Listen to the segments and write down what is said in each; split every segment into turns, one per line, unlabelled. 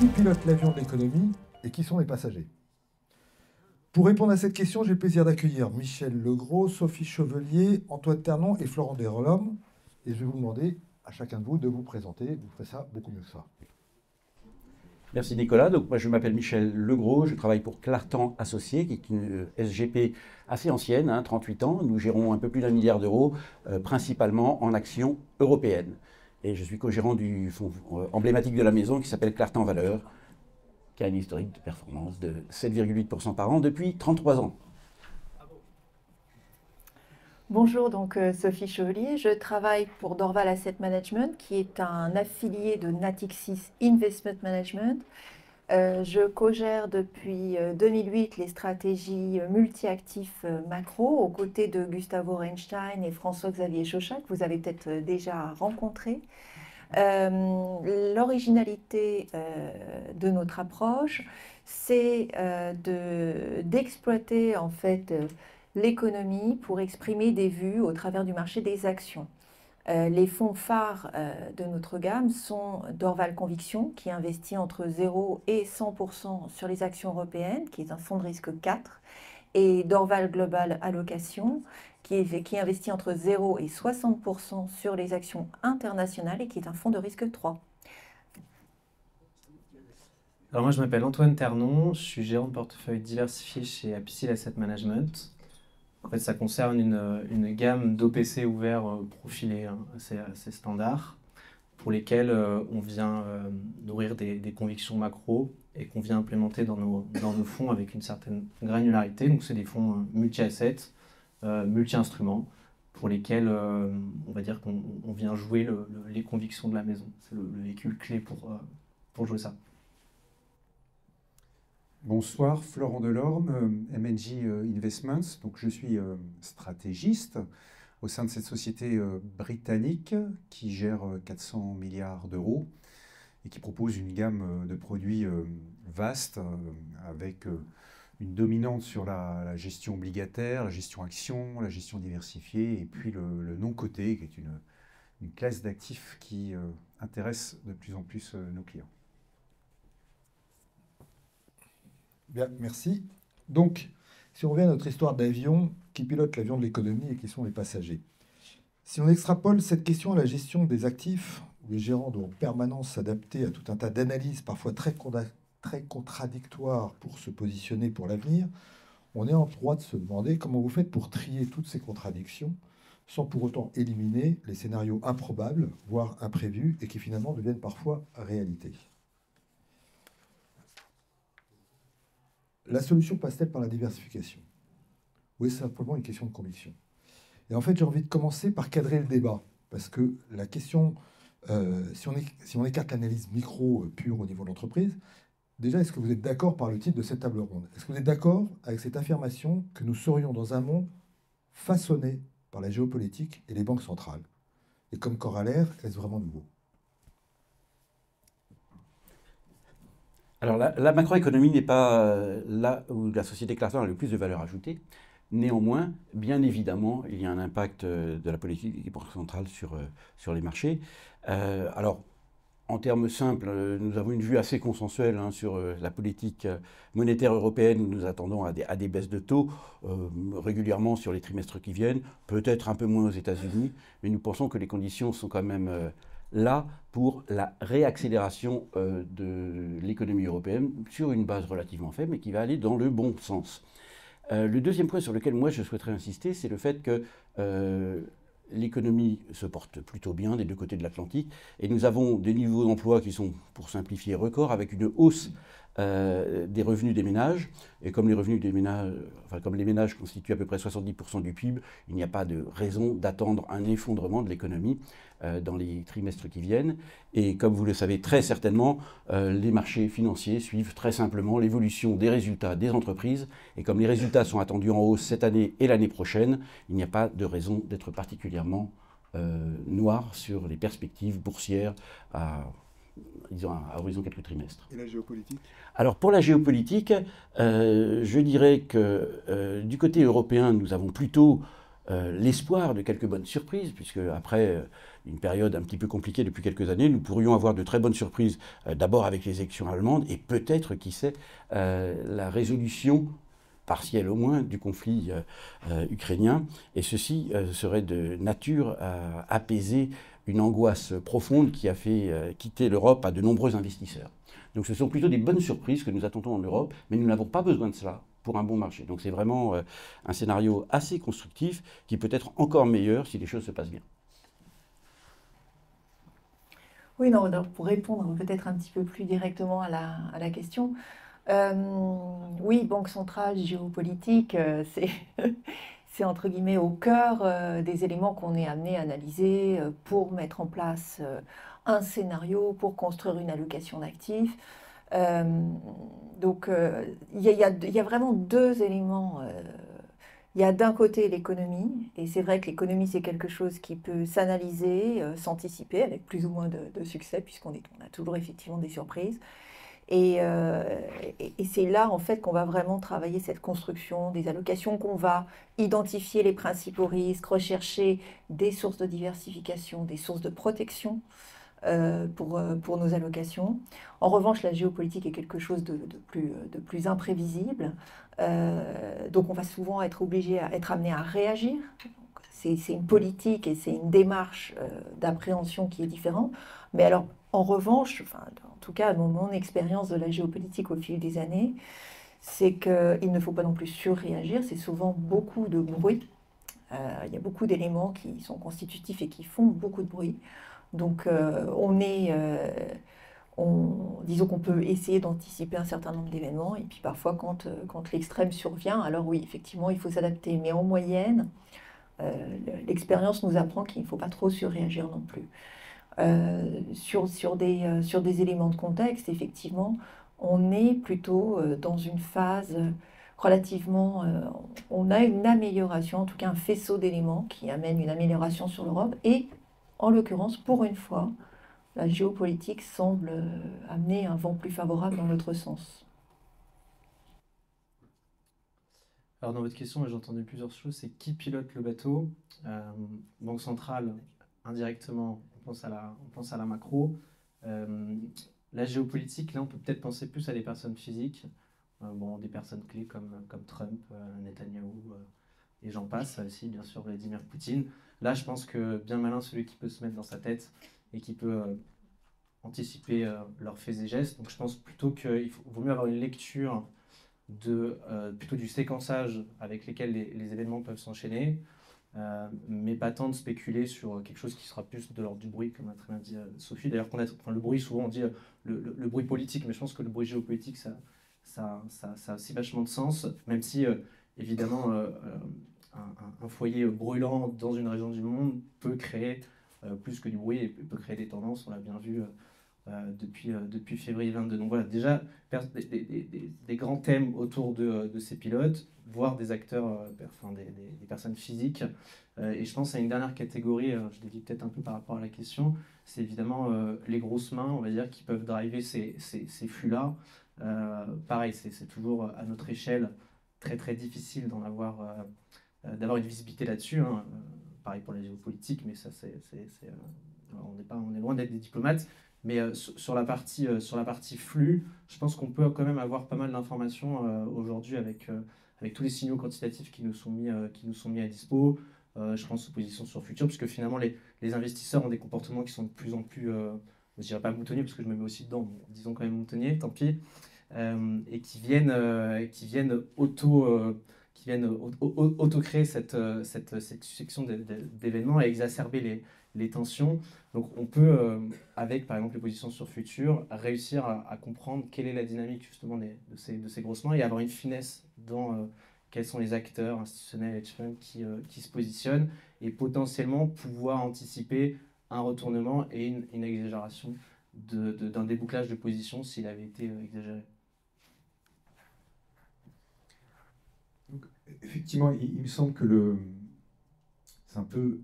Qui pilote l'avion de l'économie et qui sont les passagers? Pour répondre à cette question, j'ai le plaisir d'accueillir Michel Legros, Sophie Chevelier, Antoine Ternon et Florent Desrolom. Et je vais vous demander à chacun de vous de vous présenter. Vous ferez ça beaucoup mieux que ça.
Merci Nicolas. Donc, moi, je m'appelle Michel Legros, je travaille pour Clartan Associés, qui est une SGP assez ancienne, 38 ans. Nous gérons un peu plus d'1 milliard d'euros, principalement en actions européennes. Et je suis co-gérant du fonds emblématique de la maison qui s'appelle Clartan Valeurs, qui a une historique de performance de 7,8% par an depuis 33 ans.
Bonjour, donc Sophie Chevelier. Je travaille pour Dorval Asset Management, qui est un affilié de Natixis Investment Management. Je co-gère depuis 2008 les stratégies multi-actifs macro aux côtés de Gustavo Reinstein et François-Xavier Chauchat, que vous avez peut-être déjà rencontrés. L'originalité de notre approche, c'est d'exploiter en fait l'économie pour exprimer des vues au travers du marché des actions. Les fonds phares de notre gamme sont Dorval Conviction, qui investit entre 0 et 100% sur les actions européennes, qui est un fonds de risque 4, et Dorval Global Allocation, qui investit entre 0 et 60% sur les actions internationales et qui est un fonds de risque 3.
Alors moi, je m'appelle Antoine Ternon, je suis gérant de portefeuille diversifié chez Apicil Asset Management. En fait, ça concerne une gamme d'OPC ouverts profilés, assez standards, pour lesquels on vient nourrir des convictions macro et qu'on vient implémenter dans nos fonds avec une certaine granularité. Donc, c'est des fonds multi-assets, multi-instruments, pour lesquels on va dire qu'on vient jouer les convictions de la maison. C'est le véhicule clé pour jouer ça.
Bonsoir, Florent Delorme, MNJ Investments. Donc, je suis stratégiste au sein de cette société britannique qui gère 400 milliards d'euros et qui propose une gamme de produits vaste avec une dominante sur la gestion obligataire, la gestion action, la gestion diversifiée et puis le non-coté qui est une classe d'actifs qui intéresse de plus en plus nos clients.
Bien, merci. Donc, si on revient à notre histoire d'avion, qui pilote l'avion de l'économie et qui sont les passagers? Si on extrapole cette question à la gestion des actifs, où les gérants doivent en permanence s'adapter à tout un tas d'analyses, parfois très contradictoires pour se positionner pour l'avenir, on est en droit de se demander comment vous faites pour trier toutes ces contradictions, sans pour autant éliminer les scénarios improbables, voire imprévus, et qui finalement deviennent parfois réalité. La solution passe-t-elle par la diversification? Ou est-ce simplement une question de conviction? Et en fait, j'ai envie de commencer par cadrer le débat, parce que la question, si on écarte l'analyse micro pure au niveau de l'entreprise, déjà, est-ce que vous êtes d'accord par le titre de cette table ronde? Est-ce que vous êtes d'accord avec cette affirmation que nous serions dans un monde façonné par la géopolitique et les banques centrales? Et comme corollaire, est-ce vraiment nouveau?
Alors, la macroéconomie n'est pas là où la société Clartan a le plus de valeur ajoutée. Néanmoins, bien évidemment, il y a un impact de la politique des banques centrales sur les marchés. Alors, en termes simples, nous avons une vue assez consensuelle sur la politique monétaire européenne où nous attendons à des baisses de taux régulièrement sur les trimestres qui viennent, peut-être un peu moins aux États-Unis, mais nous pensons que les conditions sont quand même là pour la réaccélération de l'économie européenne sur une base relativement faible, mais qui va aller dans le bon sens. Le deuxième point sur lequel moi je souhaiterais insister, c'est le fait que l'économie se porte plutôt bien des deux côtés de l'Atlantique et nous avons des niveaux d'emploi qui sont, pour simplifier, records avec une hausse des revenus des ménages. Et comme les revenus des ménages, comme les ménages constituent à peu près 70% du PIB, il n'y a pas de raison d'attendre un effondrement de l'économie dans les trimestres qui viennent. Et comme vous le savez très certainement, les marchés financiers suivent très simplement l'évolution des résultats des entreprises. Et comme les résultats sont attendus en hausse cette année et l'année prochaine, il n'y a pas de raison d'être particulièrement noir sur les perspectives boursières à horizon quelques trimestres.
Et la géopolitique?
Alors pour la géopolitique, je dirais que du côté européen, nous avons plutôt l'espoir de quelques bonnes surprises, puisque après une période un petit peu compliquée depuis quelques années, nous pourrions avoir de très bonnes surprises, d'abord avec les élections allemandes, et peut-être, qui sait, la résolution partielle au moins du conflit ukrainien, et ceci serait de nature à apaiser une angoisse profonde qui a fait quitter l'Europe à de nombreux investisseurs. Donc ce sont plutôt des bonnes surprises que nous attendons en Europe, mais nous n'avons pas besoin de cela pour un bon marché. Donc c'est vraiment un scénario assez constructif qui peut être encore meilleur si les choses se passent bien.
Oui, non, alors pour répondre peut-être un petit peu plus directement à la question, oui, banque centrale, géopolitique, c'est entre guillemets au cœur des éléments qu'on est amené à analyser pour mettre en place un scénario, pour construire une allocation d'actifs. Donc, il y a vraiment deux éléments. Il y a d'un côté l'économie, et c'est vrai que l'économie, c'est quelque chose qui peut s'analyser, s'anticiper avec plus ou moins de succès, puisqu'on a toujours effectivement des surprises. Et c'est là, en fait, qu'on va vraiment travailler cette construction des allocations, qu'on va identifier les principaux risques, rechercher des sources de diversification, des sources de protection pour nos allocations. En revanche, la géopolitique est quelque chose de plus imprévisible. Donc, on va souvent être amené à réagir. C'est une politique et c'est une démarche d'appréhension qui est différente. Mais alors, en revanche, enfin, en tout cas, mon expérience de la géopolitique au fil des années, c'est qu'il ne faut pas non plus surréagir. C'est souvent beaucoup de bruit. Il y a beaucoup d'éléments qui sont constitutifs et qui font beaucoup de bruit. Donc, disons qu'on peut essayer d'anticiper un certain nombre d'événements, et puis parfois, quand l'extrême survient, alors oui, effectivement, il faut s'adapter. Mais en moyenne, l'expérience nous apprend qu'il ne faut pas trop surréagir non plus. Sur des éléments de contexte, effectivement, on est plutôt dans une phase relativement... on a une amélioration, en tout cas un faisceau d'éléments qui amène une amélioration sur l'Europe, et en l'occurrence, pour une fois, la géopolitique semble amener un vent plus favorable dans notre sens.
Alors dans votre question, j'ai entendu plusieurs choses. C'est qui pilote le bateau? Banque centrale, indirectement, on pense à la macro. La géopolitique, là, on peut peut-être penser plus à des personnes physiques. Des personnes clés comme Trump, Netanyahou, et j'en passe, aussi bien sûr Vladimir Poutine. Là, je pense que bien malin celui qui peut se mettre dans sa tête et qui peut anticiper leurs faits et gestes. Donc je pense plutôt qu'il vaut mieux avoir une lecture plutôt du séquençage avec lesquels les événements peuvent s'enchaîner, mais pas tant de spéculer sur quelque chose qui sera plus de l'ordre du bruit, comme a très bien dit Sophie. D'ailleurs, le bruit, souvent on dit le bruit politique, mais je pense que le bruit géopolitique, ça a aussi vachement de sens, même si évidemment un foyer brûlant dans une région du monde peut créer plus que du bruit et peut créer des tendances, on l'a bien vu depuis février 22. Donc voilà, déjà des grands thèmes autour de ces pilotes, voire des acteurs, des personnes physiques. Et je pense à une dernière catégorie, je l'ai dit peut-être un peu par rapport à la question, c'est évidemment les grosses mains, on va dire, qui peuvent driver ces flux-là. Pareil, c'est toujours à notre échelle très très difficile d'avoir une visibilité là-dessus. Hein. Pareil pour la géopolitique, mais ça on est loin d'être des diplomates. Mais sur la partie flux, je pense qu'on peut quand même avoir pas mal d'informations aujourd'hui avec tous les signaux quantitatifs qui nous sont mis à dispo. Je pense aux positions sur futur, puisque finalement les investisseurs ont des comportements qui sont de plus en plus, je dirais pas moutonniers, parce que je me mets aussi dedans, bon, disons quand même moutonniers, tant pis, et qui viennent auto-créer cette succession d'événements et exacerber les tensions. Donc on peut, avec par exemple les positions sur futur, réussir à comprendre quelle est la dynamique justement de ces grosses mains et avoir une finesse dans quels sont les acteurs institutionnels, hedge funds qui se positionnent et potentiellement pouvoir anticiper un retournement et une exagération d'un débouclage de position s'il avait été exagéré.
Donc, effectivement, il me semble que c'est un peu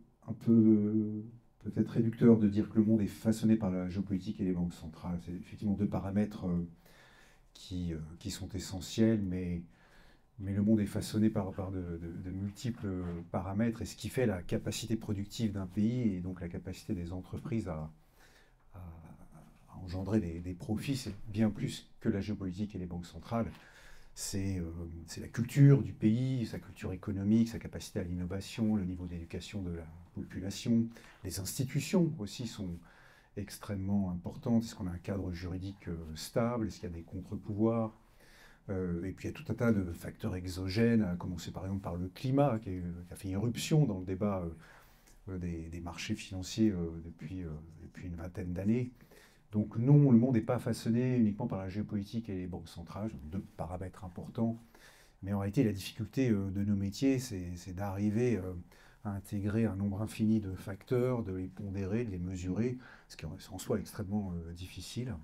peut-être réducteur de dire que le monde est façonné par la géopolitique et les banques centrales. C'est effectivement deux paramètres qui sont essentiels, mais Mais le monde est façonné par de multiples paramètres, et ce qui fait la capacité productive d'un pays, et donc la capacité des entreprises à engendrer des profits, c'est bien plus que la géopolitique et les banques centrales. C'est la culture du pays, sa culture économique, sa capacité à l'innovation, le niveau d'éducation de la population. Les institutions aussi sont extrêmement importantes. Est-ce qu'on a un cadre juridique stable? Est-ce qu'il y a des contre-pouvoirs? Et puis il y a tout un tas de facteurs exogènes, à commencer par exemple par le climat, qui a fait irruption dans le débat des marchés financiers depuis une vingtaine d'années. Donc non, le monde n'est pas façonné uniquement par la géopolitique et les banques centrales, deux paramètres importants. Mais en réalité, la difficulté de nos métiers, c'est d'arriver à intégrer un nombre infini de facteurs, de les pondérer, de les mesurer, ce qui est en soi extrêmement difficile.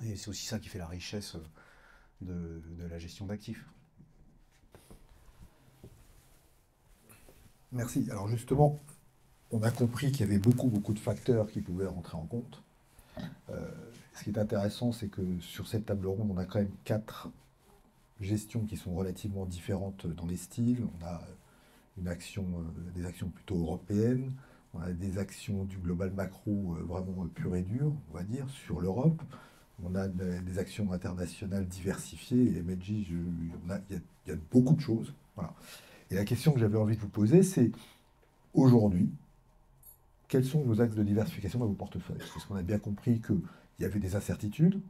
Et c'est aussi ça qui fait la richesse de la gestion d'actifs.
Merci. Alors justement, on a compris qu'il y avait beaucoup de facteurs qui pouvaient rentrer en compte. Ce qui est intéressant, c'est que sur cette table ronde, on a quand même 4 gestions qui sont relativement différentes dans les styles. On a des actions plutôt européennes, on a des actions du global macro vraiment pur et dur, on va dire, sur l'Europe. On a des actions internationales diversifiées, et MLJ, il y a beaucoup de choses. Voilà. Et la question que j'avais envie de vous poser, c'est aujourd'hui, quels sont vos axes de diversification dans vos portefeuilles? Parce qu'on a bien compris qu'il y avait des incertitudes.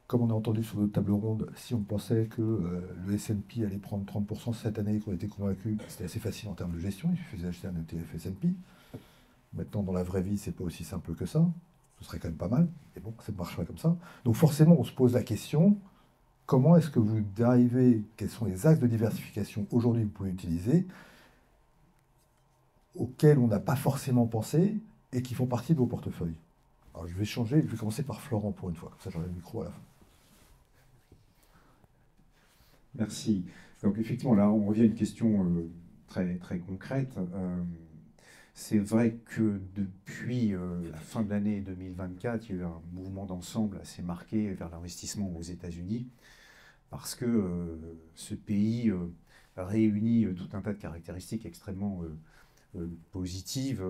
Comme on a entendu sur notre table ronde, si on pensait que le S&P allait prendre 30% cette année, qu'on était convaincu, c'était assez facile en termes de gestion, il suffisait d'acheter un ETF S&P. Maintenant, dans la vraie vie, c'est pas aussi simple que ça. Ce serait quand même pas mal, mais bon, ça ne marche pas comme ça. Donc forcément, on se pose la question, comment est-ce que vous arrivez, quels sont les axes de diversification aujourd'hui que vous pouvez utiliser, auxquels on n'a pas forcément pensé et qui font partie de vos portefeuilles? Alors je vais commencer par Florent pour une fois, comme ça j'aurai le micro à la fin.
Merci. Donc effectivement, là, on revient à une question très, très concrète. C'est vrai que depuis la fin de l'année 2024, il y a eu un mouvement d'ensemble assez marqué vers l'investissement aux États-Unis, parce que ce pays réunit tout un tas de caractéristiques extrêmement positives,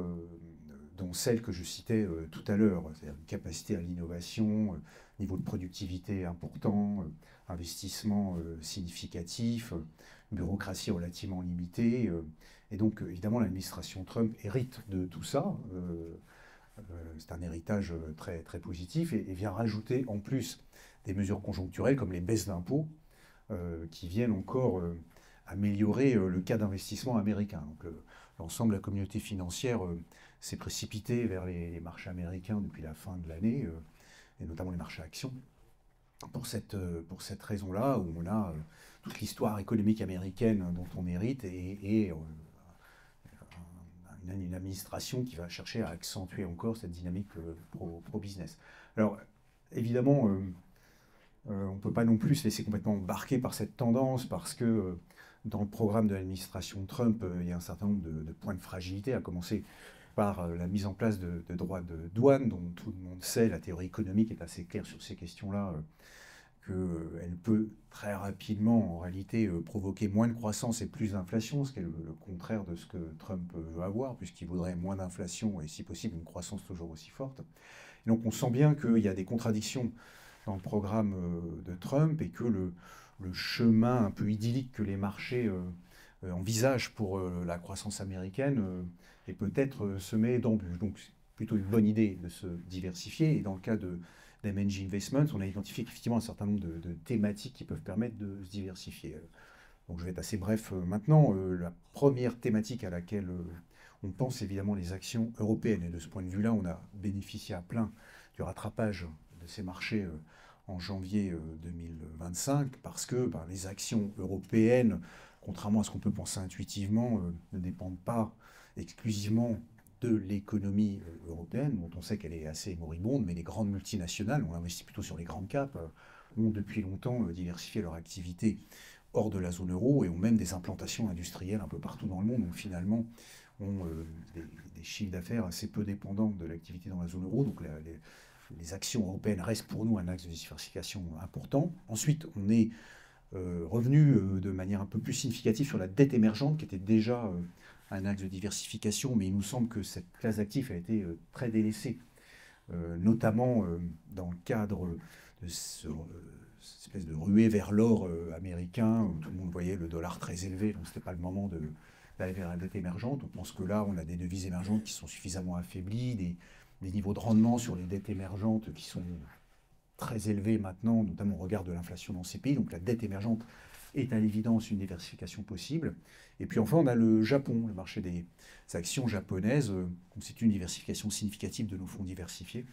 dont celle que je citais tout à l'heure, c'est-à-dire une capacité à l'innovation, niveau de productivité important, investissement significatif, bureaucratie relativement limitée. Et donc, évidemment, l'administration Trump hérite de tout ça. C'est un héritage très, très positif, et vient rajouter en plus des mesures conjoncturelles comme les baisses d'impôts qui viennent encore améliorer le cas d'investissement américain. Donc, l'ensemble de la communauté financière s'est précipitée vers les marchés américains depuis la fin de l'année, et notamment les marchés actions. Pour cette raison-là, où on a toute l'histoire économique américaine dont on hérite, et une administration qui va chercher à accentuer encore cette dynamique pro-business. Alors, évidemment, on ne peut pas non plus se laisser complètement embarquer par cette tendance, parce que dans le programme de l'administration Trump, il y a un certain nombre de points de fragilité, à commencer par la mise en place de droits de douane, dont tout le monde sait, la théorie économique est assez claire sur ces questions-là, qu'elle peut très rapidement, en réalité, provoquer moins de croissance et plus d'inflation, ce qui est le contraire de ce que Trump veut avoir, puisqu'il voudrait moins d'inflation et, si possible, une croissance toujours aussi forte. Et donc on sent bien qu'il y a des contradictions dans le programme de Trump, et que le chemin un peu idyllique que les marchés envisagent pour la croissance américaine est peut-être semé d'embûches. Donc c'est plutôt une bonne idée de se diversifier, et dans le cas d'MNJ Investments, on a identifié effectivement un certain nombre de thématiques qui peuvent permettre de se diversifier. Donc je vais être assez bref maintenant. La première thématique à laquelle on pense, évidemment, les actions européennes, et de ce point de vue-là, on a bénéficié à plein du rattrapage de ces marchés en janvier 2025, parce que les actions européennes, contrairement à ce qu'on peut penser intuitivement, ne dépendent pas exclusivement de l'économie européenne, dont on sait qu'elle est assez moribonde, mais les grandes multinationales, on investit plutôt sur les grandes caps, ont depuis longtemps diversifié leur activité hors de la zone euro, et ont même des implantations industrielles un peu partout dans le monde, donc finalement ont des chiffres d'affaires assez peu dépendants de l'activité dans la zone euro. Donc les actions européennes restent pour nous un axe de diversification important. Ensuite, on est revenu de manière un peu plus significative sur la dette émergente, qui était déjà un axe de diversification, mais il nous semble que cette classe d'actifs a été très délaissée, notamment dans le cadre de cette espèce de ruée vers l'or américain, où tout le monde voyait le dollar très élevé, donc ce n'était pas le moment d'aller vers la dette émergente. On pense que là, on a des devises émergentes qui sont suffisamment affaiblies, des niveaux de rendement sur les dettes émergentes qui sont très élevés maintenant, notamment au regard de l'inflation dans ces pays. Donc la dette émergente est à l'évidence une diversification possible. Et puis enfin, on a le Japon. Le marché des actions japonaises constitue une diversification significative de nos fonds diversifiés,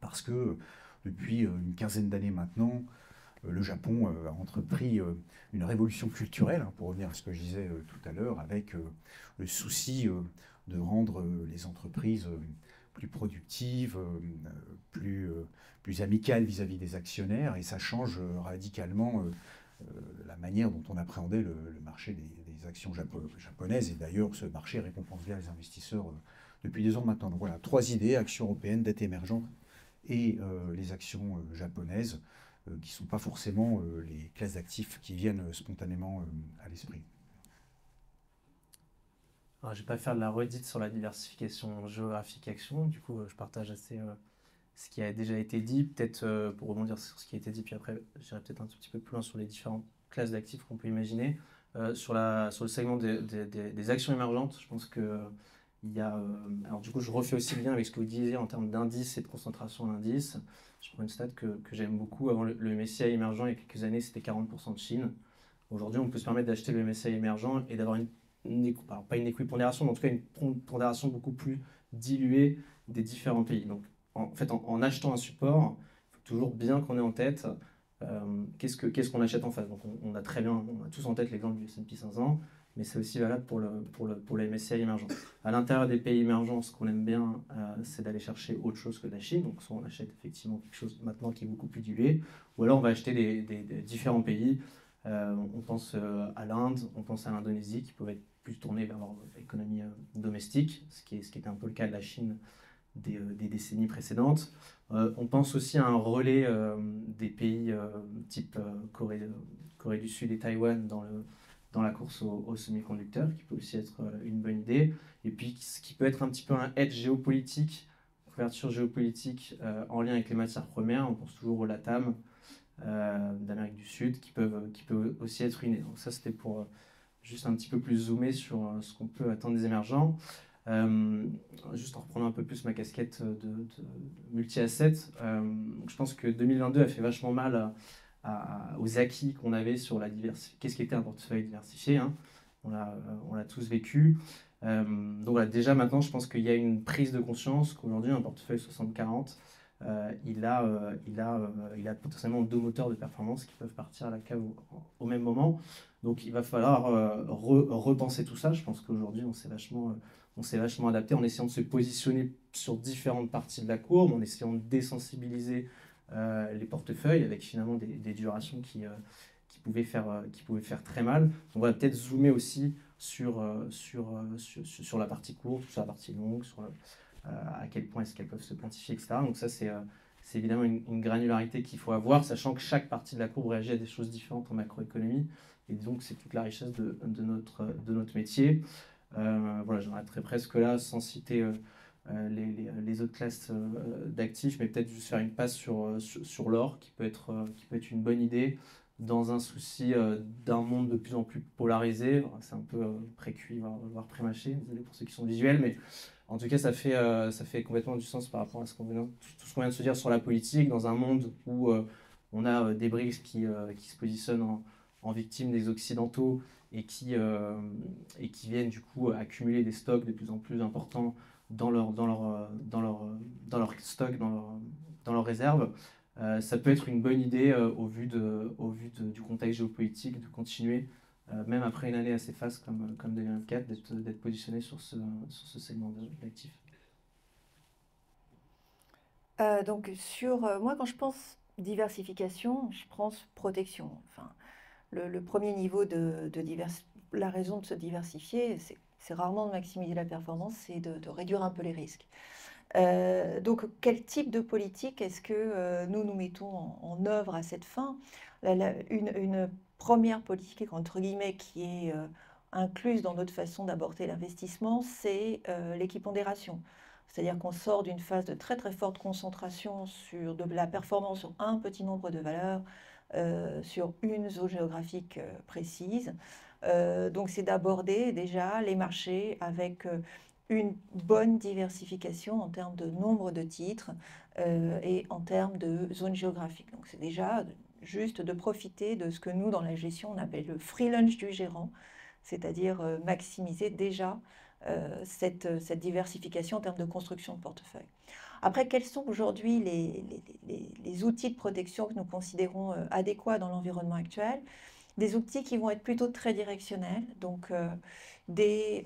parce que depuis une quinzaine d'années maintenant, le Japon a entrepris une révolution culturelle, hein, pour revenir à ce que je disais tout à l'heure, avec le souci de rendre les entreprises plus productives, plus amicales vis-à-vis des actionnaires, et ça change radicalement la manière dont on appréhendait le marché des actions japonaises, et d'ailleurs ce marché récompense bien les investisseurs depuis 2 ans maintenant. Donc voilà, 3 idées: actions européennes, dette émergente et les actions japonaises, qui ne sont pas forcément les classes d'actifs qui viennent spontanément à l'esprit.
Alors, je ne vais pas faire de la redite sur la diversification géographique action, du coup je partage assez ce qui a déjà été dit, peut-être pour rebondir sur ce qui a été dit, puis après j'irai peut-être un tout petit peu plus loin sur les différentes classes d'actifs qu'on peut imaginer. Sur le segment des actions émergentes, je pense que il y a, alors du coup je refais aussi le lien avec ce que vous disiez en termes d'indices et de concentration d'indices. Je prends une stat que j'aime beaucoup. Avant le MSCI émergent, il y a quelques années, c'était 40% de Chine. Aujourd'hui, on peut se permettre d'acheter le MSCI émergent et d'avoir pas une équipondération, mais en tout cas une pondération beaucoup plus diluée des différents pays. Donc, en fait, en achetant un support, il faut toujours bien qu'on ait en tête qu'est-ce qu'on achète en face. Donc, on a tous en tête l'exemple du S&P 500, mais c'est aussi valable pour le MSCI émergent. À l'intérieur des pays émergents, ce qu'on aime bien, c'est d'aller chercher autre chose que de la Chine. Donc, soit on achète effectivement quelque chose maintenant qui est beaucoup plus dilué, ou alors on va acheter des différents pays. On pense à l'Inde, on pense à l'Indonésie, qui peuvent être plus tournés vers leur économie domestique, ce qui était un peu le cas de la Chine des décennies précédentes. On pense aussi à un relais des pays type Corée du Sud et Taïwan dans la course aux semi-conducteurs, qui peut aussi être une bonne idée. Et puis, ce qui peut être un petit peu un hedge géopolitique, couverture géopolitique en lien avec les matières premières. On pense toujours au LATAM d'Amérique du Sud, qui peuvent aussi être une idée. Donc ça, c'était pour juste un petit peu plus zoomer sur ce qu'on peut attendre des émergents. Juste en reprenant un peu plus ma casquette de multi-asset, je pense que 2022 a fait vachement mal aux acquis qu'on avait sur la diversité. Qu'est-ce qui était un portefeuille diversifié, hein. On l'a tous vécu. Donc voilà, déjà maintenant, je pense qu'il y a une prise de conscience qu'aujourd'hui, un portefeuille 60-40, il a potentiellement 2 moteurs de performance qui peuvent partir à la cave au même moment. Donc il va falloir repenser tout ça. Je pense qu'aujourd'hui, on s'est vachement adapté en essayant de se positionner sur différentes parties de la courbe, en essayant de désensibiliser les portefeuilles avec finalement des durations qui pouvaient faire très mal. On va peut-être zoomer aussi sur la partie courte, sur la partie longue, à quel point est-ce qu'elles peuvent se quantifier, etc. Donc ça, c'est évidemment une granularité qu'il faut avoir, sachant que chaque partie de la courbe réagit à des choses différentes en macroéconomie. Et donc, c'est toute la richesse de notre métier. Voilà, j'en arrêterai presque là, sans citer les autres classes d'actifs, mais peut-être juste faire une passe sur l'or, qui peut être une bonne idée, dans un souci d'un monde de plus en plus polarisé. C'est un peu pré-cuit, voire pré-mâché, désolé pour ceux qui sont visuels, mais en tout cas, ça fait complètement du sens par rapport à tout ce qu'on vient de se dire sur la politique, dans un monde où on a des BRICS qui se positionnent en victimes des Occidentaux et qui viennent du coup accumuler des stocks de plus en plus importants dans leur stock, dans leurs réserves. Ça peut être une bonne idée au vu du contexte géopolitique de continuer, même après une année assez faste comme 2024, d'être positionné sur ce segment d'actifs.
Donc moi, quand je pense diversification, je pense protection. Enfin, le premier niveau la raison de se diversifier, c'est rarement de maximiser la performance, c'est de réduire un peu les risques. Donc, quel type de politique est-ce que nous mettons en œuvre à cette fin? une première politique, entre guillemets, qui est incluse dans notre façon d'aborder l'investissement, c'est l'équipondération. C'est-à-dire qu'on sort d'une phase de très très forte concentration sur de la performance sur un petit nombre de valeurs, sur une zone géographique précise. Donc c'est d'aborder déjà les marchés avec une bonne diversification en termes de nombre de titres et en termes de zone géographique. Donc c'est déjà juste de profiter de ce que nous, dans la gestion, on appelle le free lunch du gérant, c'est-à-dire maximiser déjà cette diversification en termes de construction de portefeuille. Après, quels sont aujourd'hui les outils de protection que nous considérons adéquats dans l'environnement actuel? Des outils qui vont être plutôt très directionnels, donc des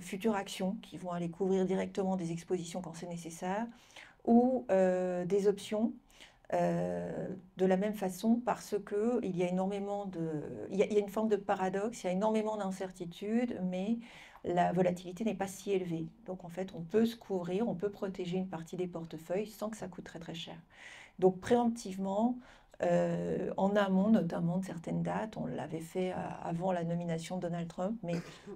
futures actions qui vont aller couvrir directement des expositions quand c'est nécessaire, ou des options de la même façon parce qu'il y a énormément il y a une forme de paradoxe, il y a énormément d'incertitudes, mais la volatilité n'est pas si élevée. Donc en fait, on peut se couvrir, on peut protéger une partie des portefeuilles sans que ça coûte très très cher. Donc préemptivement, en amont notamment de certaines dates, on l'avait fait avant la nomination de Donald Trump, mais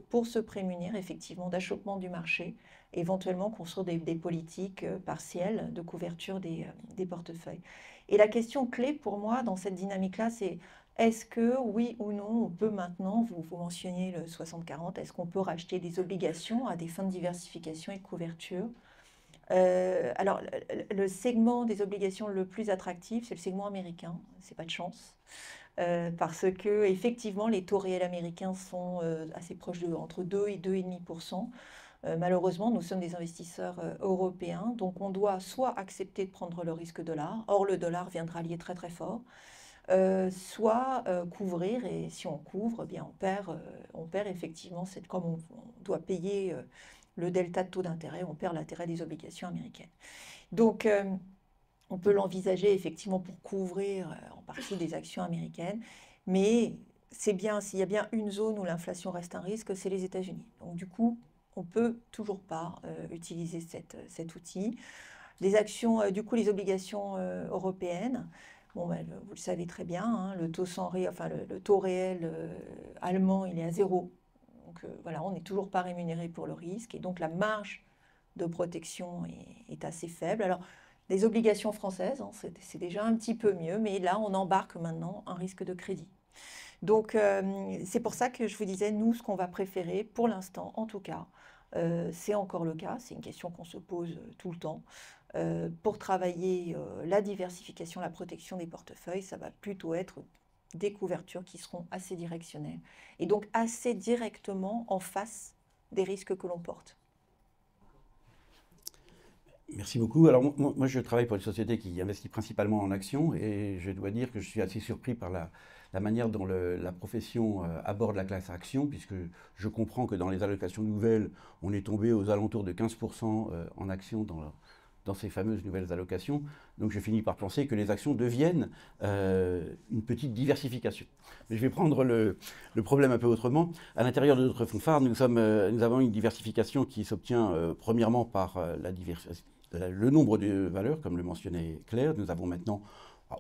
pour se prémunir effectivement d'achoppement du marché, éventuellement construire des politiques partielles de couverture des portefeuilles. Et la question clé pour moi dans cette dynamique-là, c'est est-ce que oui ou non, on peut maintenant, vous mentionniez le 60-40, est-ce qu'on peut racheter des obligations à des fins de diversification et de couverture? Alors, le segment des obligations le plus attractif, c'est le segment américain. C'est pas de chance. Parce que effectivement, les taux réels américains sont assez proches de entre 2 et 2,5%. Malheureusement, nous sommes des investisseurs européens, donc on doit soit accepter de prendre le risque dollar, or le dollar vient de rallier très très fort, soit couvrir, et si on couvre, eh bien on perd effectivement, comme on doit payer le delta de taux d'intérêt, on perd l'intérêt des obligations américaines. Donc, on peut l'envisager effectivement pour couvrir en partie des actions américaines, mais c'est bien, s'il y a bien une zone où l'inflation reste un risque, c'est les États-Unis. Donc, du coup, on ne peut toujours pas utiliser cet outil. Les actions, du coup, les obligations européennes, bon, ben, vous le savez très bien, hein, le taux réel allemand, il est à 0. Donc voilà, on n'est toujours pas rémunéré pour le risque et donc la marge de protection est assez faible. Alors, les obligations françaises, hein, c'est déjà un petit peu mieux, mais là, on embarque maintenant un risque de crédit. Donc, c'est pour ça que je vous disais, nous, ce qu'on va préférer, pour l'instant, en tout cas, c'est encore le cas, c'est une question qu'on se pose tout le temps. Pour travailler la diversification, la protection des portefeuilles, ça va plutôt être des couvertures qui seront assez directionnelles et donc assez directement en face des risques que l'on porte.
Merci beaucoup. Alors moi, je travaille pour une société qui investit principalement en actions et je dois dire que je suis assez surpris par la manière dont la profession aborde la classe action, puisque je comprends que dans les allocations nouvelles, on est tombé aux alentours de 15% en actions dans ces fameuses nouvelles allocations. Donc je finis par penser que les actions deviennent une petite diversification. Mais je vais prendre le problème un peu autrement. À l'intérieur de notre fonds phare, nous avons une diversification qui s'obtient premièrement par le nombre de valeurs, comme le mentionnait Claire. Nous avons maintenant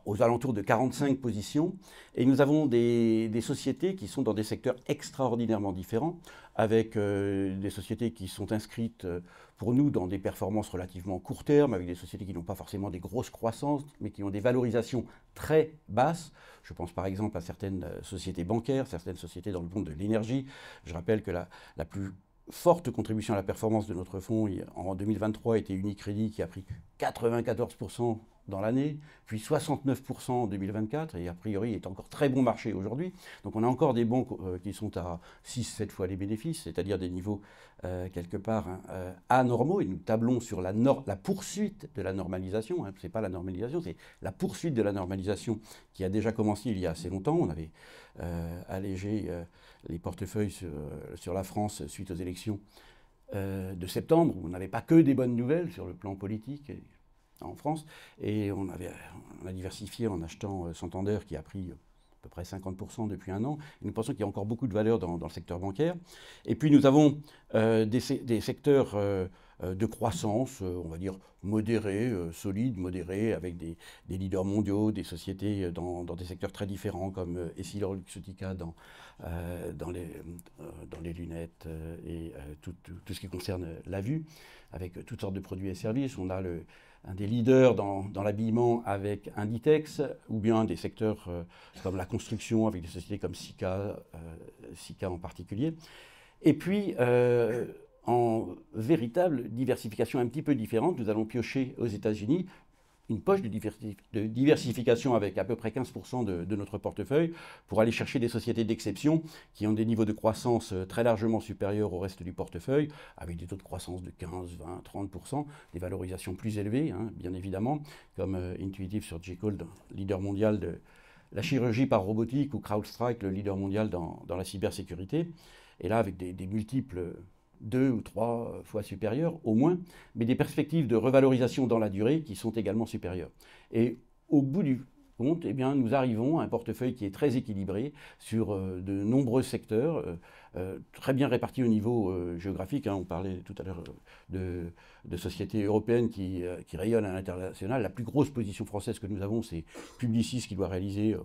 aux alentours de 45 positions, et nous avons des sociétés qui sont dans des secteurs extraordinairement différents, avec des sociétés qui sont inscrites pour nous dans des performances relativement court terme, avec des sociétés qui n'ont pas forcément des grosses croissances, mais qui ont des valorisations très basses. Je pense par exemple à certaines sociétés bancaires, certaines sociétés dans le monde de l'énergie. Je rappelle que la plus forte contribution à la performance de notre fonds en 2023 était Unicredit, qui a pris 94% dans l'année, puis 69% en 2024, et a priori il est encore très bon marché aujourd'hui. Donc on a encore des banques qui sont à 6-7 fois les bénéfices, c'est-à-dire des niveaux quelque part anormaux, et nous tablons sur la poursuite de la normalisation, hein. C'est pas la normalisation, c'est la poursuite de la normalisation qui a déjà commencé il y a assez longtemps. On avait allégé les portefeuilles sur la France suite aux élections de septembre, où on n'avait pas que des bonnes nouvelles sur le plan politique en France, et on a diversifié en achetant Santander, qui a pris à peu près 50% depuis un an, et nous pensons qu'il y a encore beaucoup de valeur dans le secteur bancaire. Et puis nous avons des secteurs de croissance, on va dire modérée, solide, modérée, avec des leaders mondiaux, des sociétés dans des secteurs très différents comme EssilorLuxottica dans les lunettes et tout ce qui concerne la vue, avec toutes sortes de produits et services. On a un des leaders dans l'habillement avec Inditex, ou bien des secteurs comme la construction avec des sociétés comme Sika en particulier. Et puis, en véritable diversification un petit peu différente, nous allons piocher aux États-Unis une poche de diversification avec à peu près 15% de notre portefeuille pour aller chercher des sociétés d'exception qui ont des niveaux de croissance très largement supérieurs au reste du portefeuille, avec des taux de croissance de 15, 20, 30%, des valorisations plus élevées, hein, bien évidemment, comme Intuitive sur J-Code, leader mondial de la chirurgie par robotique, ou CrowdStrike, le leader mondial dans la cybersécurité. Et là, avec des multiples 2 ou 3 fois supérieurs, au moins, mais des perspectives de revalorisation dans la durée qui sont également supérieures. Et au bout du compte, eh bien, nous arrivons à un portefeuille qui est très équilibré sur de nombreux secteurs, très bien répartis au niveau géographique. Hein. On parlait tout à l'heure de sociétés européennes qui rayonnent à l'international. La plus grosse position française que nous avons, c'est Publicis, qui doit réaliser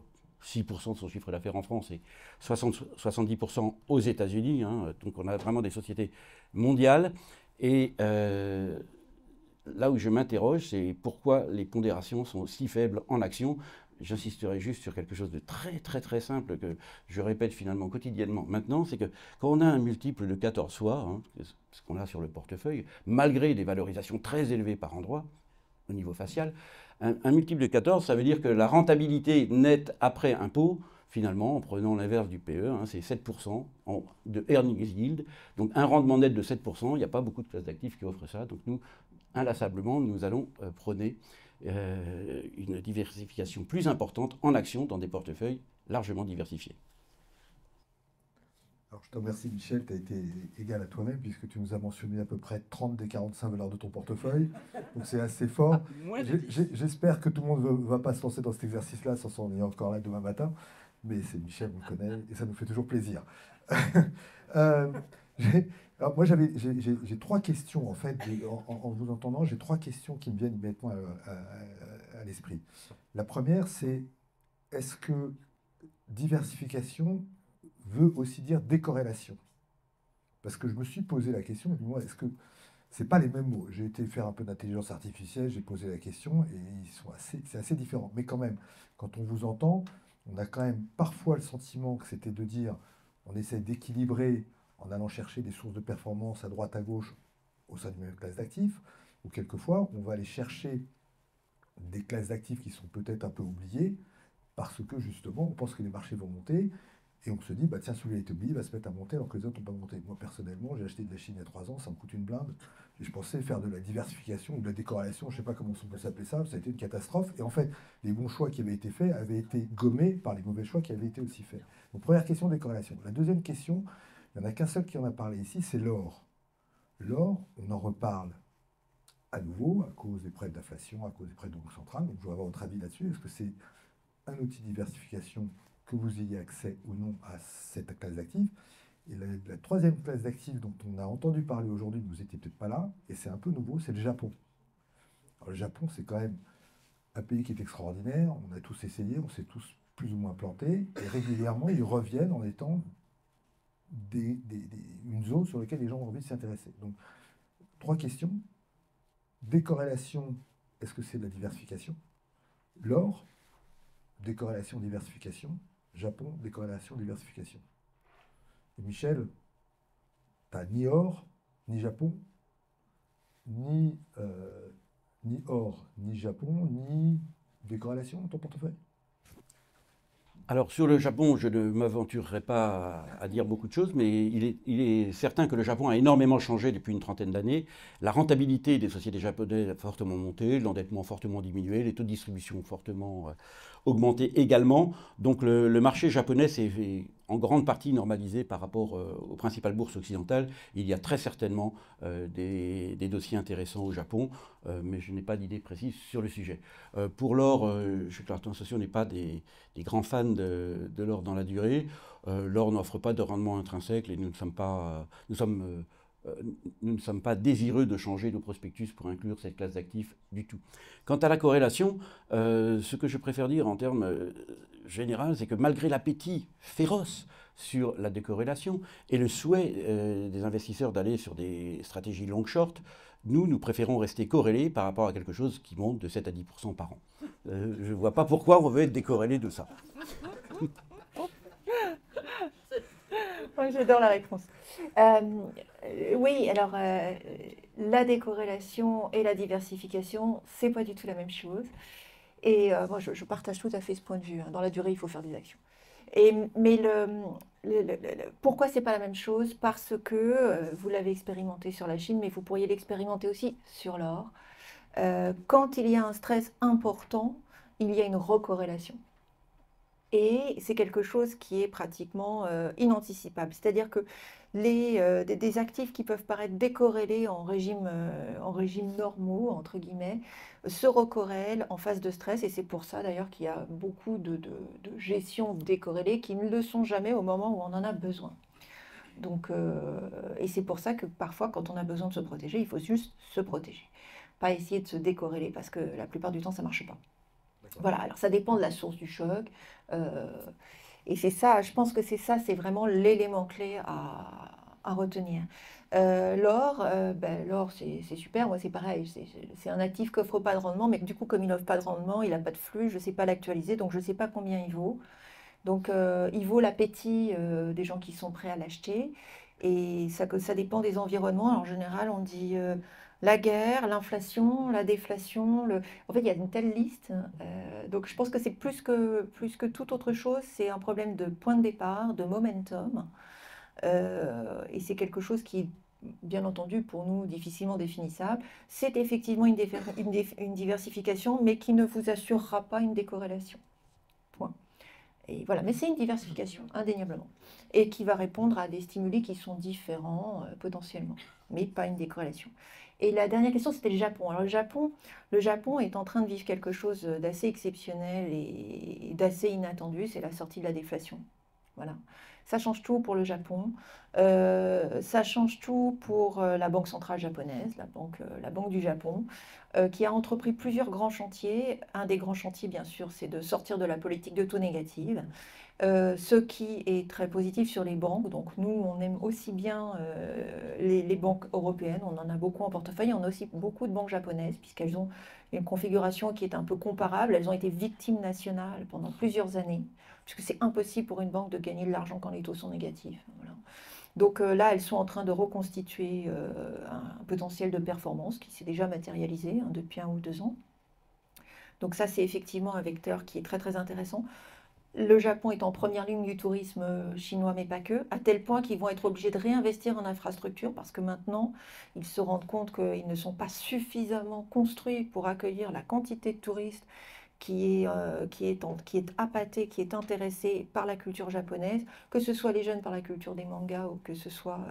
6% de son chiffre d'affaires en France et 70% aux États-Unis. Hein. Donc on a vraiment des sociétés mondiales. Et là où je m'interroge, c'est pourquoi les pondérations sont si faibles en action. J'insisterai juste sur quelque chose de très très très simple que je répète finalement quotidiennement maintenant, c'est que quand on a un multiple de 14 fois, hein, ce qu'on a sur le portefeuille, malgré des valorisations très élevées par endroit, au niveau facial, un multiple de 14, ça veut dire que la rentabilité nette après impôt, finalement, en prenant l'inverse du PE, hein, c'est 7% de earnings yield. Donc un rendement net de 7%, il n'y a pas beaucoup de classes d'actifs qui offrent ça. Donc nous, inlassablement, nous allons prôner une diversification plus importante en actions dans des portefeuilles largement diversifiés.
Alors, je te remercie, Michel, tu as été égal à toi-même puisque tu nous as mentionné à peu près 30 des 45 valeurs de ton portefeuille. Donc, c'est assez fort. J'espère que tout le monde ne va pas se lancer dans cet exercice-là sans s'en aller encore là demain matin. Mais c'est Michel, on le connaît, et ça nous fait toujours plaisir. Alors moi, j'ai 3 questions, en fait. En vous entendant, j'ai 3 questions qui me viennent immédiatement à l'esprit. La première, c'est est-ce que diversification veut aussi dire décorrélation? Parce que je me suis posé la question, et moi, est-ce que c'est pas les mêmes mots? J'ai été faire un peu d'intelligence artificielle, j'ai posé la question, et c'est assez différent. Mais quand même, quand on vous entend, on a quand même parfois le sentiment que c'était de dire, on essaie d'équilibrer en allant chercher des sources de performance à droite, à gauche, au sein d'une même classe d'actifs, ou quelquefois, on va aller chercher des classes d'actifs qui sont peut-être un peu oubliées, parce que justement, on pense que les marchés vont monter, et on se dit, bah tiens, celui-là est oublié, il va se mettre à monter alors que les autres n'ont pas monté. Moi, personnellement, j'ai acheté de la Chine il y a 3 ans, ça me coûte une blinde. Et je pensais faire de la diversification ou de la décorrélation, je ne sais pas comment on peut s'appeler ça a été une catastrophe. Et en fait, les bons choix qui avaient été faits avaient été gommés par les mauvais choix qui avaient été aussi faits. Donc, première question, décorrélation. La deuxième question, il n'y en a qu'un seul qui en a parlé ici, c'est l'or. L'or, on en reparle à nouveau à cause des prêts d'inflation, à cause des prêts de banque centrale. Donc, je voudrais avoir votre avis là-dessus. Est-ce que c'est un outil de diversification, que vous ayez accès ou non à cette classe d'actifs? Et la troisième classe d'actifs dont on a entendu parler aujourd'hui, vous n'étiez peut-être pas là, et c'est un peu nouveau, c'est le Japon. Alors, le Japon, c'est quand même un pays qui est extraordinaire, on a tous essayé, on s'est tous plus ou moins plantés, et régulièrement, ils reviennent en étant une zone sur laquelle les gens ont envie de s'intéresser. Donc, 3 questions. Décorrélation, est-ce que c'est de la diversification? L'or, décorrélation, diversification. Japon, décorrélation, diversification. Et Michel, tu n'as ni or, ni Japon, ni or, ni Japon, ni décorrélation dans ton portefeuille?
Alors sur le Japon, je ne m'aventurerai pas à dire beaucoup de choses, mais il est certain que le Japon a énormément changé depuis une trentaine d'années. La rentabilité des sociétés japonaises a fortement monté, l'endettement fortement diminué, les taux de distribution fortement augmenté également. Donc le marché japonais s'est en grande partie normalisé par rapport aux principales bourses occidentales. Il y a très certainement des dossiers intéressants au Japon, mais je n'ai pas d'idée précise sur le sujet. Pour l'or, chez Clarton Associates, on n'est pas des grands fans de l'or dans la durée. L'or n'offre pas de rendement intrinsèque et nous sommes nous ne sommes pas désireux de changer nos prospectus pour inclure cette classe d'actifs du tout. Quant à la corrélation, ce que je préfère dire en termes généraux, c'est que malgré l'appétit féroce sur la décorrélation et le souhait des investisseurs d'aller sur des stratégies long-short, nous préférons rester corrélés par rapport à quelque chose qui monte de 7 à 10% par an. Je ne vois pas pourquoi on veut être décorrélé de ça.
J'adore la réponse. Oui, alors la décorrélation et la diversification, c'est pas du tout la même chose. Et moi, je partage tout à fait ce point de vue. Hein. Dans la durée, il faut faire des actions. Mais pourquoi c'est pas la même chose? Parce que vous l'avez expérimenté sur la Chine, mais vous pourriez l'expérimenter aussi sur l'or. Quand il y a un stress important, il y a une recorrélation. Et c'est quelque chose qui est pratiquement inanticipable. C'est-à-dire que des actifs qui peuvent paraître décorrélés en régime normaux, entre guillemets, se recorrèlent en phase de stress. Et c'est pour ça d'ailleurs qu'il y a beaucoup de gestions décorrélées qui ne le sont jamais au moment où on en a besoin. Donc, et c'est pour ça que parfois, quand on a besoin de se protéger, il faut juste se protéger. Pas essayer de se décorréler parce que la plupart du temps, ça ne marche pas. Voilà, alors ça dépend de la source du choc. Et c'est ça, je pense que c'est vraiment l'élément clé à retenir. L'or, l'or c'est super, moi c'est pareil, c'est un actif qui n'offre pas de rendement, mais du coup comme il n'offre pas de rendement, il n'a pas de flux, je ne sais pas l'actualiser, donc je ne sais pas combien il vaut. Donc il vaut l'appétit des gens qui sont prêts à l'acheter. Et ça dépend des environnements. Alors, en général, on dit la guerre, l'inflation, la déflation. En fait, il y a une telle liste. Donc je pense que c'est plus que toute autre chose, c'est un problème de point de départ, de momentum. Et c'est quelque chose qui est, bien entendu, pour nous, difficilement définissable. C'est effectivement une diversification, mais qui ne vous assurera pas une décorrélation. Point. Et voilà, mais c'est une diversification, indéniablement, et qui va répondre à des stimuli qui sont différents potentiellement, mais pas une décorrélation. Et la dernière question, c'était le Japon. Alors le Japon est en train de vivre quelque chose d'assez exceptionnel et d'assez inattendu, c'est la sortie de la déflation. Voilà. Ça change tout pour le Japon, ça change tout pour la Banque centrale japonaise, la banque du Japon, qui a entrepris plusieurs grands chantiers. Un des grands chantiers, bien sûr, c'est de sortir de la politique de taux négative, ce qui est très positif sur les banques. Donc nous, on aime aussi bien les banques européennes, on en a beaucoup en portefeuille, on a aussi beaucoup de banques japonaises, puisqu'elles ont une configuration qui est un peu comparable. Elles ont été victimes nationales pendant plusieurs années, puisque c'est impossible pour une banque de gagner de l'argent quand les taux sont négatifs. Voilà. Donc là, elles sont en train de reconstituer un potentiel de performance qui s'est déjà matérialisé depuis 1 ou 2 ans. Donc ça, c'est effectivement un vecteur qui est très très intéressant. Le Japon est en première ligne du tourisme chinois, mais pas que, à tel point qu'ils vont être obligés de réinvestir en infrastructure parce que maintenant, ils se rendent compte qu'ils ne sont pas suffisamment construits pour accueillir la quantité de touristes qui est appâtée, qui est intéressée par la culture japonaise, que ce soit les jeunes par la culture des mangas ou que ce soit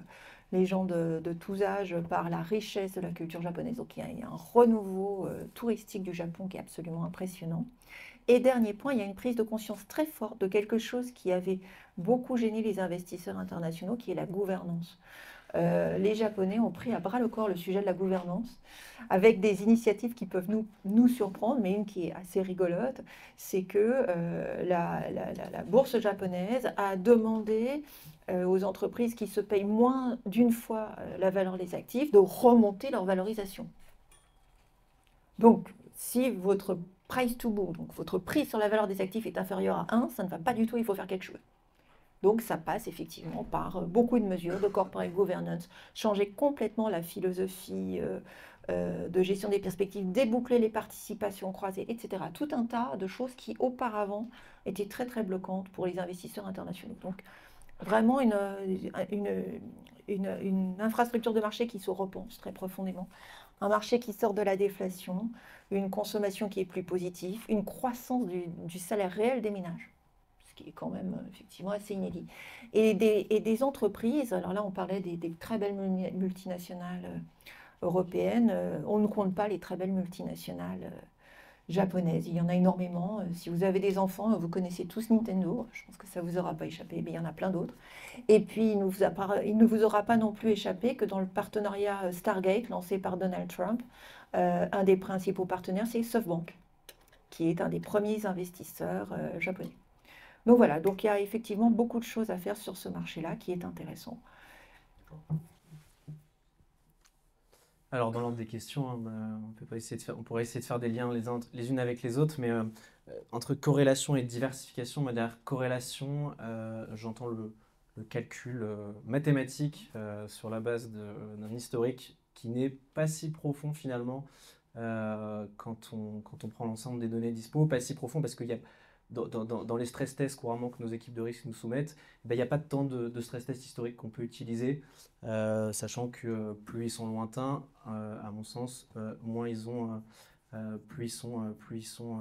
les gens de tous âges par la richesse de la culture japonaise. Donc il y a un renouveau touristique du Japon qui est absolument impressionnant. Et dernier point, il y a une prise de conscience très forte de quelque chose qui avait beaucoup gêné les investisseurs internationaux, qui est la gouvernance. Les Japonais ont pris à bras le corps le sujet de la gouvernance, avec des initiatives qui peuvent nous surprendre, mais une qui est assez rigolote, c'est que la bourse japonaise a demandé aux entreprises qui se payent moins d'une fois la valeur des actifs de remonter leur valorisation. Donc, si votre price to book, donc votre prix sur la valeur des actifs est inférieur à 1, ça ne va pas du tout, il faut faire quelque chose. Donc ça passe effectivement par beaucoup de mesures de corporate governance, changer complètement la philosophie de gestion des perspectives, déboucler les participations croisées, etc. Tout un tas de choses qui auparavant étaient très très bloquantes pour les investisseurs internationaux. Donc vraiment une infrastructure de marché qui se repense très profondément. Un marché qui sort de la déflation, une consommation qui est plus positive, une croissance du salaire réel des ménages, ce qui est quand même effectivement assez inédit. Et des entreprises, alors là on parlait des très belles multinationales européennes, on ne compte pas les très belles multinationales japonaises. Il y en a énormément. Si vous avez des enfants, vous connaissez tous Nintendo. Je pense que ça ne vous aura pas échappé, mais il y en a plein d'autres. Et puis, il ne vous aura pas non plus échappé que dans le partenariat Stargate lancé par Donald Trump, un des principaux partenaires, c'est SoftBank, qui est un des premiers investisseurs japonais. Donc voilà, donc il y a effectivement beaucoup de choses à faire sur ce marché-là qui est intéressant.
Alors, dans l'ordre des questions, hein, on pourrait essayer de faire des liens les unes avec les autres, mais entre corrélation et diversification, derrière corrélation, j'entends le calcul mathématique sur la base d'un historique qui n'est pas si profond finalement quand on prend l'ensemble des données dispo, pas si profond parce qu'il y a dans les stress tests couramment que nos équipes de risque nous soumettent, il n'y a pas tant de stress tests historiques qu'on peut utiliser, sachant que plus ils sont lointains, à mon sens, moins ils ont, plus ils sont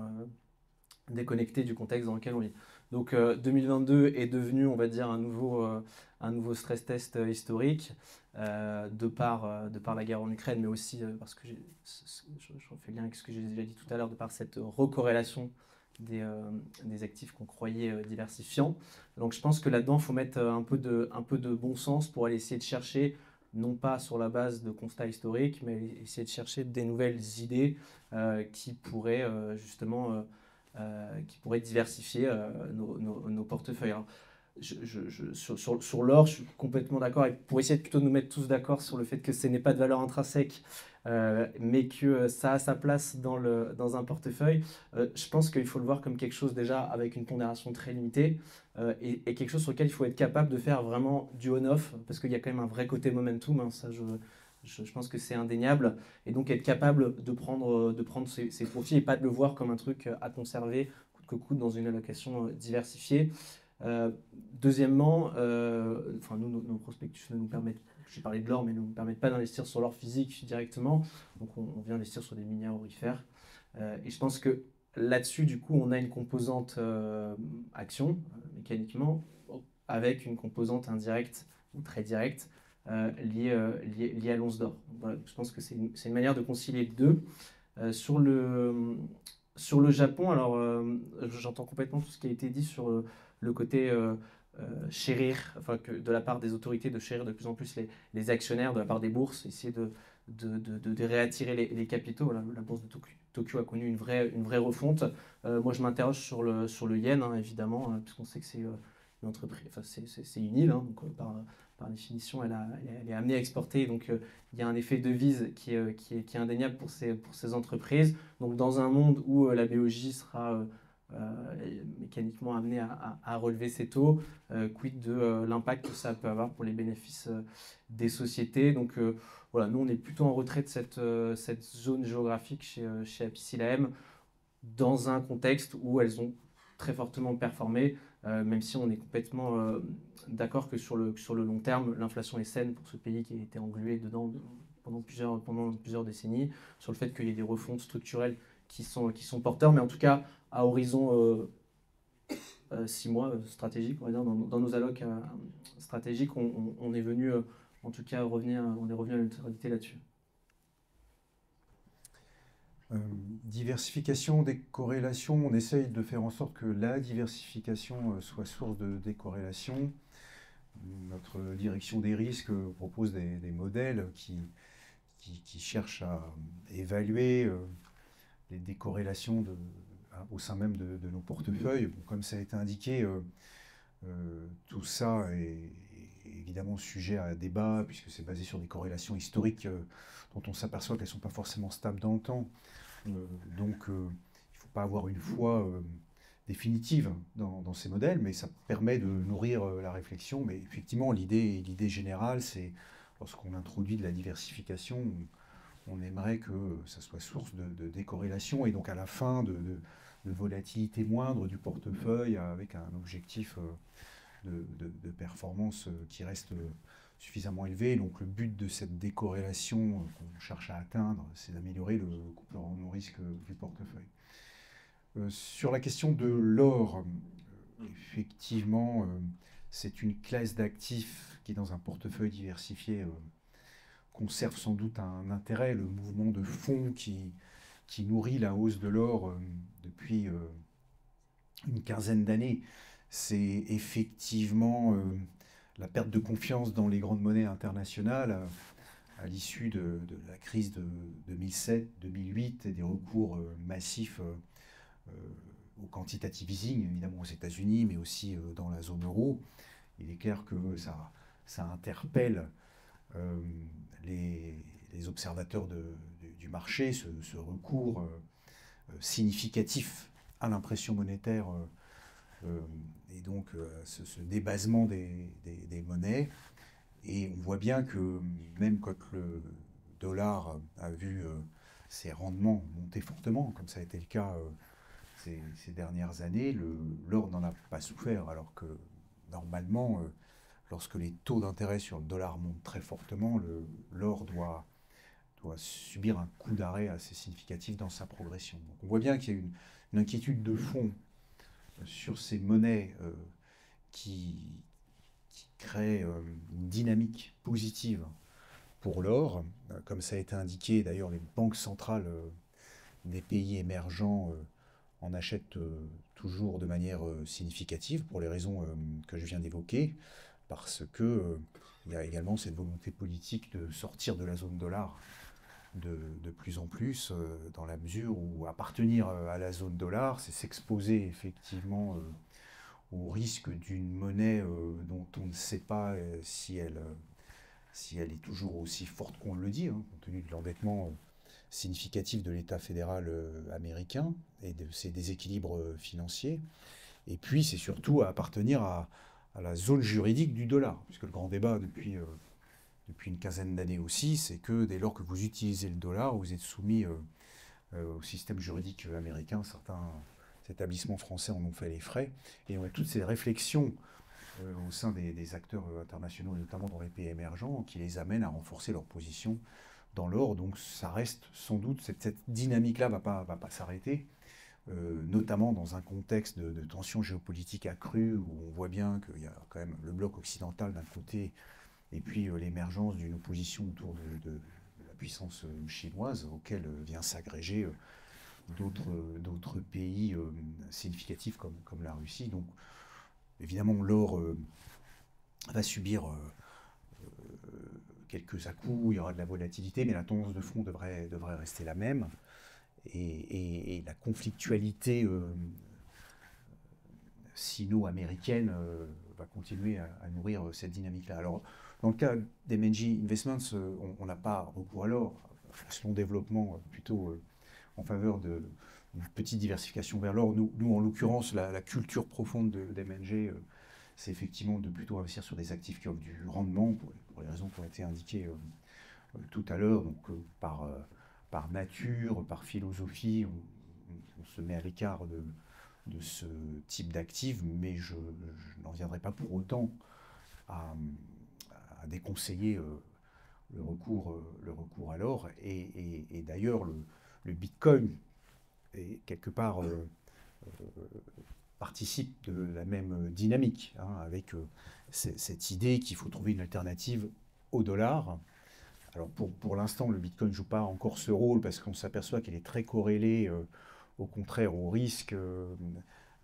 déconnectés du contexte dans lequel on vit. Donc 2022 est devenu, on va dire, un nouveau stress test historique de par la guerre en Ukraine, mais aussi parce que je fais lien avec ce que j'ai déjà dit tout à l'heure, de par cette recorrélation des actifs qu'on croyait diversifiants. Donc je pense que là-dedans, il faut mettre un peu de bon sens pour aller essayer de chercher, non pas sur la base de constats historiques, mais essayer de chercher des nouvelles idées qui pourraient justement diversifier nos portefeuilles. Alors, sur l'or, je suis complètement d'accord, et pour essayer de plutôt nous mettre tous d'accord sur le fait que ce n'est pas de valeur intrinsèque, mais que ça a sa place dans un portefeuille, je pense qu'il faut le voir comme quelque chose déjà avec une pondération très limitée et quelque chose sur lequel il faut être capable de faire vraiment du on-off, parce qu'il y a quand même un vrai côté momentum, hein, ça je pense que c'est indéniable, et donc être capable de prendre ses profits et pas de le voir comme un truc à conserver coûte que coûte dans une allocation diversifiée. Deuxièmement, nos prospectus ne nous permettent, j'ai parlé de l'or, mais ne nous permettent pas d'investir sur l'or physique directement. Donc on vient investir sur des minières aurifères. Et je pense que là-dessus, du coup, on a une composante action, mécaniquement, avec une composante indirecte ou très directe liée à l'once d'or. Voilà, je pense que c'est une manière de concilier les deux. Sur le Japon, alors j'entends complètement tout ce qui a été dit sur le côté chérir, enfin de la part des autorités de chérir de plus en plus les actionnaires, de la part des bourses, essayer de réattirer les capitaux. La bourse de Tokyo a connu une vraie refonte. Moi, je m'interroge sur le yen, hein, évidemment, puisqu'on sait que c'est une entreprise, enfin c'est une île, hein, donc par définition, elle est amenée à exporter. Donc, il y a un effet devise qui est indéniable pour ces entreprises. Donc, dans un monde où la BOJ sera mécaniquement amenée à relever ses taux, quid de l'impact que ça peut avoir pour les bénéfices des sociétés. Donc, voilà, nous, on est plutôt en retrait de cette zone géographique chez Apicil AM, dans un contexte où elles ont très fortement performé, même si on est complètement d'accord que sur le long terme, l'inflation est saine pour ce pays qui a été englué dedans pendant plusieurs décennies, sur le fait qu'il y ait des refontes structurelles qui sont porteurs, mais en tout cas, à horizon 6 mois stratégiques, on va dire, dans nos allocs stratégiques, on est venu, en tout cas, on est revenu à la neutralité là-dessus.
Diversification des corrélations, on essaye de faire en sorte que la diversification soit source de décorrélation. Notre direction des risques propose des modèles qui cherchent à évaluer les décorrélations au sein même de nos portefeuilles. Bon, comme ça a été indiqué, tout ça est évidemment sujet à débat, puisque c'est basé sur des corrélations historiques dont on s'aperçoit qu'elles ne sont pas forcément stables dans le temps. Donc, il ne faut pas avoir une foi définitive dans ces modèles, mais ça permet de nourrir la réflexion. Mais effectivement, l'idée générale, c'est lorsqu'on introduit de la diversification, on aimerait que ça soit source de décorrélation et donc à la fin de volatilité moindre du portefeuille avec un objectif de performance qui reste suffisamment élevé. Donc le but de cette décorrélation qu'on cherche à atteindre, c'est d'améliorer le couple rendement-risque du portefeuille. Sur la question de l'or, effectivement, c'est une classe d'actifs qui, dans un portefeuille diversifié, conserve sans doute un intérêt. Le mouvement de fonds qui qui nourrit la hausse de l'or depuis une quinzaine d'années, c'est effectivement la perte de confiance dans les grandes monnaies internationales à l'issue de la crise de 2007-2008 et des recours massifs au quantitative easing, évidemment aux États-Unis, mais aussi dans la zone euro. Il est clair que ça interpelle les observateurs du marché, ce recours significatif à l'impression monétaire et donc ce débasement des monnaies. Et on voit bien que même quand le dollar a vu ses rendements monter fortement, comme ça a été le cas ces dernières années, l'or n'en a pas souffert, alors que normalement, lorsque les taux d'intérêt sur le dollar montent très fortement, l'or doit subir un coup d'arrêt assez significatif dans sa progression. Donc on voit bien qu'il y a une inquiétude de fond sur ces monnaies qui crée une dynamique positive pour l'or. Comme ça a été indiqué, d'ailleurs, les banques centrales des pays émergents en achètent toujours de manière significative pour les raisons que je viens d'évoquer, parce que il y a également cette volonté politique de sortir de la zone dollar de plus en plus, dans la mesure où appartenir à la zone dollar, c'est s'exposer effectivement au risque d'une monnaie dont on ne sait pas si elle est toujours aussi forte qu'on le dit, hein, compte tenu de l'endettement significatif de l'État fédéral américain et de ses déséquilibres financiers. Et puis, c'est surtout à appartenir à la zone juridique du dollar, puisque le grand débat depuis une quinzaine d'années aussi, c'est que dès lors que vous utilisez le dollar, vous êtes soumis au système juridique américain. Certains établissements français en ont fait les frais. Et on a toutes ces réflexions au sein des acteurs internationaux, et notamment dans les pays émergents, qui les amènent à renforcer leur position dans l'or. Donc ça reste sans doute, cette dynamique-là va pas s'arrêter, notamment dans un contexte de tensions géopolitiques accrues, où on voit bien qu'il y a quand même le bloc occidental d'un côté, et puis l'émergence d'une opposition autour de la puissance chinoise, auquel vient s'agréger d'autres pays significatifs comme la Russie. Donc évidemment l'or va subir quelques à-coups, il y aura de la volatilité, mais la tendance de fond devrait rester la même. Et la conflictualité sino-américaine va continuer à nourrir cette dynamique-là. Alors, dans le cas d'MNG Investments, on n'a pas recours à l'or, selon développement plutôt en faveur d'une petite diversification vers l'or. Nous, en l'occurrence, la culture profonde d'MNG, c'est effectivement de plutôt investir sur des actifs qui offrent du rendement, pour les raisons qui ont été indiquées tout à l'heure. Donc, par nature, par philosophie, on se met à l'écart de ce type d'actifs, mais je n'en viendrai pas pour autant à déconseiller le recours à l'or. Et d'ailleurs, le Bitcoin, est quelque part, participe de la même dynamique, hein, avec cette idée qu'il faut trouver une alternative au dollar. Alors pour l'instant, le Bitcoin ne joue pas encore ce rôle parce qu'on s'aperçoit qu'il est très corrélé, au contraire, au risque,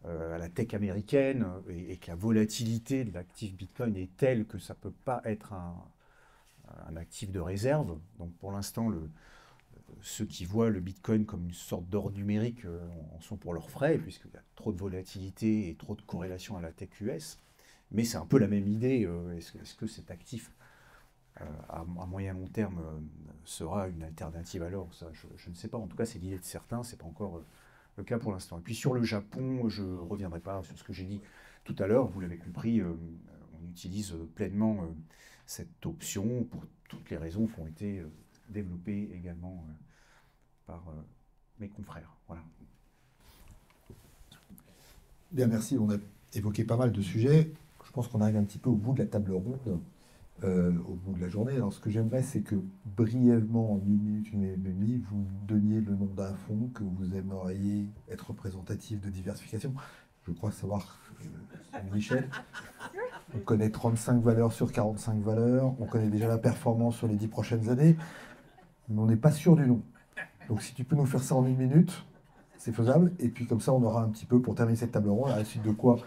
à la tech américaine, et que la volatilité de l'actif Bitcoin est telle que ça ne peut pas être un actif de réserve. Donc pour l'instant, ceux qui voient le Bitcoin comme une sorte d'or numérique en sont pour leurs frais, puisqu'il y a trop de volatilité et trop de corrélation à la tech US. Mais c'est un peu la même idée. Est-ce que cet actif à moyen long terme sera une alternative à l'or? Ça, je ne sais pas. En tout cas, c'est l'idée de certains, c'est pas encore le cas pour l'instant. Et puis sur le Japon, je ne reviendrai pas sur ce que j'ai dit tout à l'heure. Vous l'avez compris, on utilise pleinement cette option pour toutes les raisons qui ont été développées également par mes confrères. Voilà.
Bien, merci. On a évoqué pas mal de sujets. Je pense qu'on arrive un petit peu au bout de la table ronde. Au bout de la journée. Alors, ce que j'aimerais, c'est que brièvement, en une minute et demie, vous donniez le nom d'un fonds que vous aimeriez être représentatif de diversification. Je crois savoir, Michel, on connaît 35 valeurs sur 45 valeurs, on connaît déjà la performance sur les 10 prochaines années, mais on n'est pas sûr du nom. Donc si tu peux nous faire ça en 1 minute, c'est faisable. Et puis comme ça, on aura un petit peu, pour terminer cette table ronde, à la suite de quoi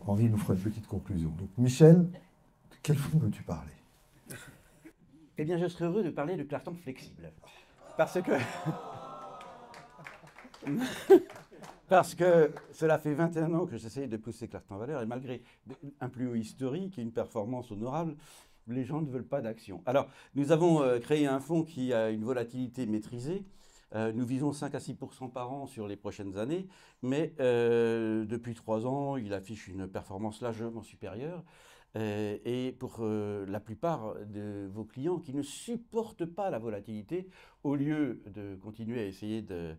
Henri nous fera une petite conclusion. Donc Michel, de quel fonds veux-tu parler?
Eh bien, je serais heureux de parler de Clarton flexible. Parce que... Parce que cela fait 21 ans que j'essaye de pousser Clarton en valeur, et malgré un plus haut historique et une performance honorable, les gens ne veulent pas d'action. Alors, nous avons créé un fonds qui a une volatilité maîtrisée. Nous visons 5 à 6% par an sur les prochaines années, mais depuis 3 ans, il affiche une performance largement supérieure. Et pour la plupart de vos clients qui ne supportent pas la volatilité, au lieu de continuer à essayer de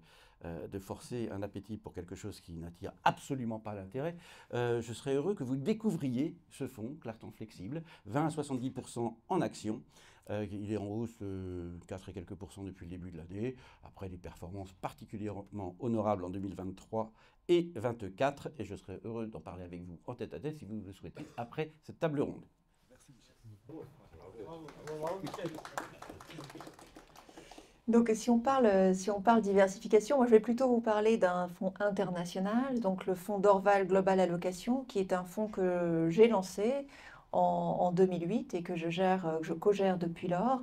forcer un appétit pour quelque chose qui n'attire absolument pas l'intérêt, je serais heureux que vous découvriez ce fonds, Clarton Flexible, 20 à 70% en actions. Il est en hausse 4 et quelques pourcents depuis le début de l'année, après des performances particulièrement honorables en 2023 et 2024, et je serais heureux d'en parler avec vous en tête à tête si vous le souhaitez après cette table ronde. Merci
Michel. Donc si on parle diversification, moi je vais plutôt vous parler d'un fonds international, donc le fonds Dorval Global Allocation, qui est un fonds que j'ai lancé en 2008 et que je co-gère depuis lors.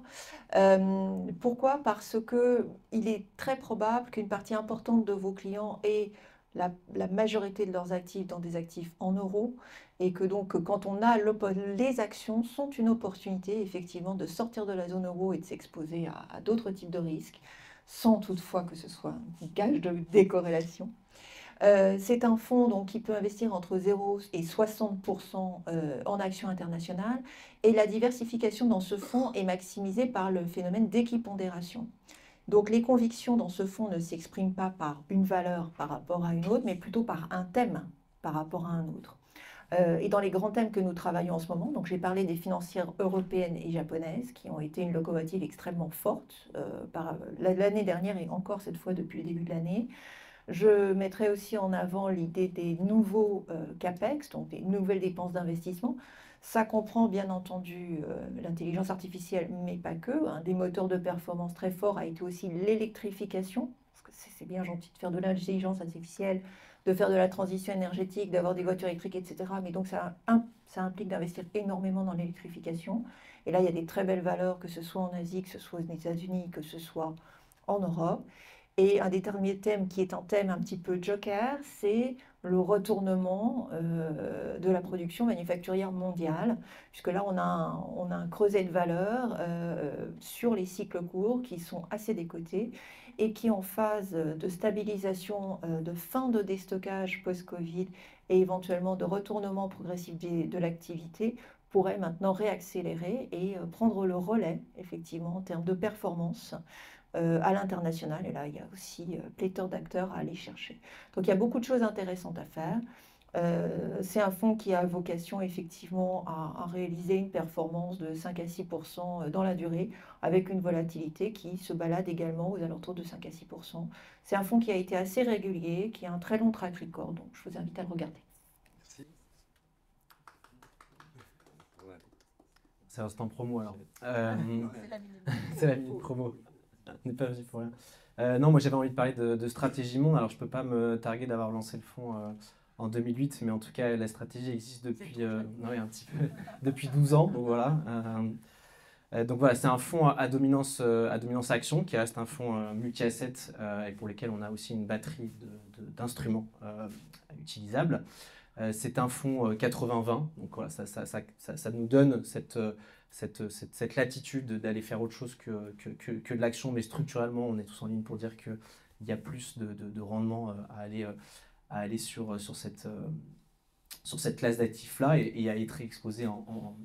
Pourquoi? Parce qu'il est très probable qu'une partie importante de vos clients ait la majorité de leurs actifs dans des actifs en euros, et que donc quand on a les actions sont une opportunité effectivement de sortir de la zone euro et de s'exposer à d'autres types de risques, sans toutefois que ce soit un gage de décorrélation. C'est un fonds donc, qui peut investir entre 0 et 60% en actions internationales, et la diversification dans ce fonds est maximisée par le phénomène d'équipondération. Donc les convictions dans ce fonds ne s'expriment pas par une valeur par rapport à une autre, mais plutôt par un thème par rapport à un autre. Et dans les grands thèmes que nous travaillons en ce moment, donc j'ai parlé des financières européennes et japonaises qui ont été une locomotive extrêmement forte l'année dernière et encore cette fois depuis le début de l'année. Je mettrai aussi en avant l'idée des nouveaux CAPEX, donc des nouvelles dépenses d'investissement. Ça comprend bien entendu l'intelligence artificielle, mais pas que. Un des moteurs de performance très forts a été aussi l'électrification, parce que c'est bien gentil de faire de l'intelligence artificielle, de faire de la transition énergétique, d'avoir des voitures électriques, etc. Mais donc ça implique d'investir énormément dans l'électrification. Et là, il y a des très belles valeurs, que ce soit en Asie, que ce soit aux États-Unis, que ce soit en Europe. Et un des derniers thèmes qui est un thème un petit peu joker, c'est le retournement de la production manufacturière mondiale, puisque là, on a un creuset de valeur sur les cycles courts qui sont assez décotés et qui, en phase de stabilisation, de fin de déstockage post-Covid et éventuellement de retournement progressif de l'activité, pourraient maintenant réaccélérer et prendre le relais, effectivement, en termes de performance à l'international. Et là, il y a aussi pléthore d'acteurs à aller chercher. Donc, il y a beaucoup de choses intéressantes à faire. C'est un fonds qui a vocation effectivement à réaliser une performance de 5 à 6% dans la durée, avec une volatilité qui se balade également aux alentours de 5 à 6%. C'est un fonds qui a été assez régulier, qui a un très long track record, donc je vous invite à le regarder.
Merci. C'est l'instant promo alors. C'est la minute promo. On n'est pas venu pour rien. Non, moi j'avais envie de parler de stratégie monde. Alors je ne peux pas me targuer d'avoir lancé le fonds en 2008, mais en tout cas la stratégie existe depuis, un petit peu, depuis 12 ans. Donc voilà, c'est un fonds à dominance action qui reste un fonds multi-asset et pour lesquels on a aussi une batterie d'instruments utilisables. C'est un fonds 80-20, donc voilà, ça nous donne cette latitude d'aller faire autre chose que de l'action, mais structurellement, on est tous en ligne pour dire qu'il y a plus de rendement à aller sur cette classe d'actifs-là et à être exposé en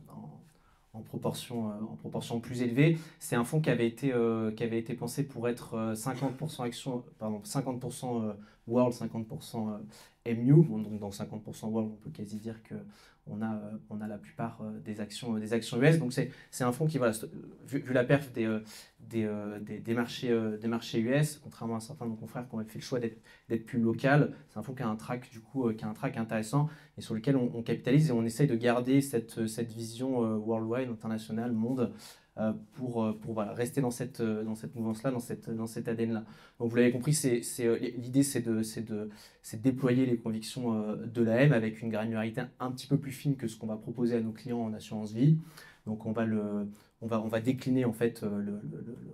proportion plus élevée. C'est un fonds qui avait été pensé pour être 50% action, 50% World, 50% MU. Bon, donc dans 50% World, on peut quasi dire qu'on a la plupart des actions US. Donc c'est un fonds qui, voilà, vu la perf des marchés US, contrairement à certains de nos confrères qui ont fait le choix d'être plus local, c'est un fonds qui a un track intéressant et sur lequel on capitalise et on essaye de garder cette vision worldwide, internationale, monde, pour voilà, rester dans cette mouvance-là, dans cette ADN-là. Donc vous l'avez compris, l'idée c'est de déployer les convictions de l'AM avec une granularité un petit peu plus fine que ce qu'on va proposer à nos clients en assurance vie. Donc on va décliner en fait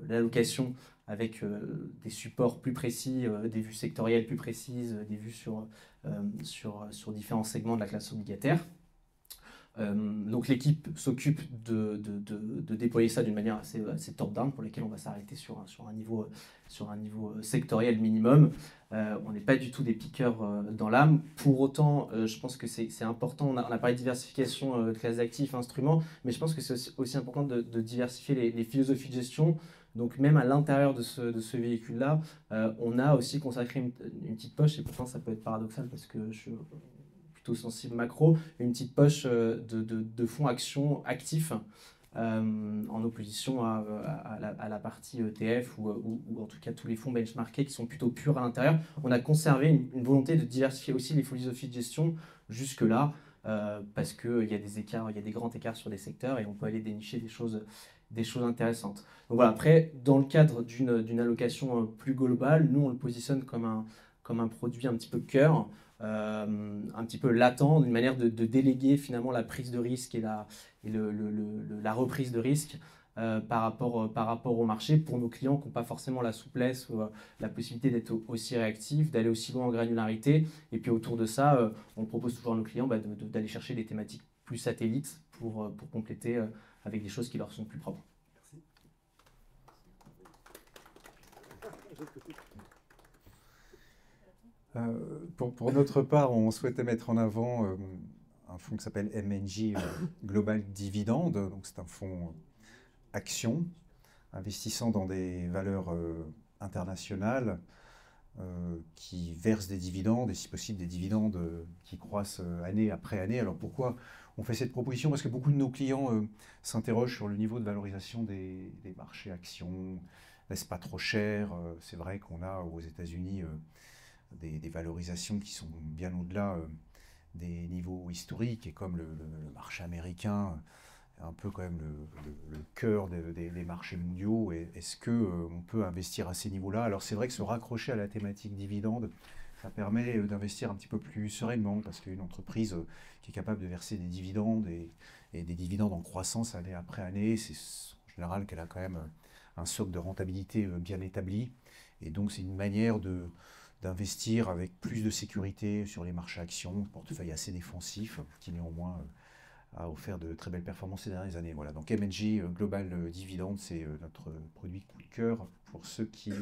l'allocation avec des supports plus précis, des vues sectorielles plus précises, des vues sur différents segments de la classe obligataire. Donc l'équipe s'occupe de déployer ça d'une manière assez top-down, pour lesquelles on va s'arrêter sur un niveau sectoriel minimum. On n'est pas du tout des piqueurs dans l'âme. Pour autant, je pense que c'est important. On a parlé de diversification de classes d'actifs, instruments, mais je pense que c'est aussi important de diversifier les philosophies de gestion. Donc même à l'intérieur de ce véhicule-là, on a aussi consacré une petite poche, et pourtant ça peut être paradoxal parce que je suis plutôt sensible macro, une petite poche de fonds actions actifs en opposition à la partie ETF ou en tout cas tous les fonds benchmarkés qui sont plutôt purs à l'intérieur. On a conservé une volonté de diversifier aussi les philosophies de gestion jusque-là parce qu'il y a des écarts, il y a des grands écarts sur des secteurs et on peut aller dénicher des choses intéressantes. Donc voilà, après, dans le cadre d'une allocation plus globale, nous on le positionne comme un produit un petit peu cœur, un petit peu latent, d'une manière de déléguer finalement la prise de risque et la reprise de risque par rapport au marché pour nos clients qui n'ont pas forcément la souplesse ou la possibilité d'être aussi réactifs, d'aller aussi loin en granularité. Et puis autour de ça, on propose toujours à nos clients d'aller chercher des thématiques plus satellites pour compléter avec des choses qui leur sont plus propres.
Pour notre part, on souhaitait mettre en avant un fonds qui s'appelle MNJ Global Dividende. Donc c'est un fonds action investissant dans des valeurs internationales qui versent des dividendes et si possible des dividendes qui croissent année après année. Alors pourquoi on fait cette proposition? Parce que beaucoup de nos clients s'interrogent sur le niveau de valorisation des marchés actions. N'est-ce pas trop cher? C'est vrai qu'on a aux États-Unis des valorisations qui sont bien au-delà des niveaux historiques, et comme le marché américain un peu quand même le cœur des marchés mondiaux, est-ce qu'on peut investir à ces niveaux-là? Alors c'est vrai que se raccrocher à la thématique dividende, ça permet d'investir un petit peu plus sereinement, parce qu'une entreprise qui est capable de verser des dividendes et des dividendes en croissance année après année, c'est en général qu'elle a quand même un socle de rentabilité bien établi, et donc c'est une manière d'investir avec plus de sécurité sur les marchés actions, portefeuille assez défensif, qui néanmoins a offert de très belles performances ces dernières années. Voilà, donc MNJ Global Dividende, c'est notre produit coup de cœur pour ceux qui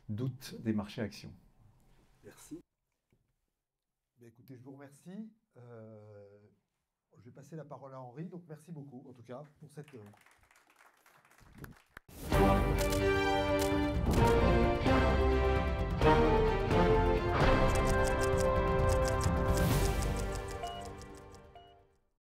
doutent des marchés actions.
Merci. Bien, écoutez, je vous remercie. Je vais passer la parole à Henri, donc merci beaucoup en tout cas pour cette...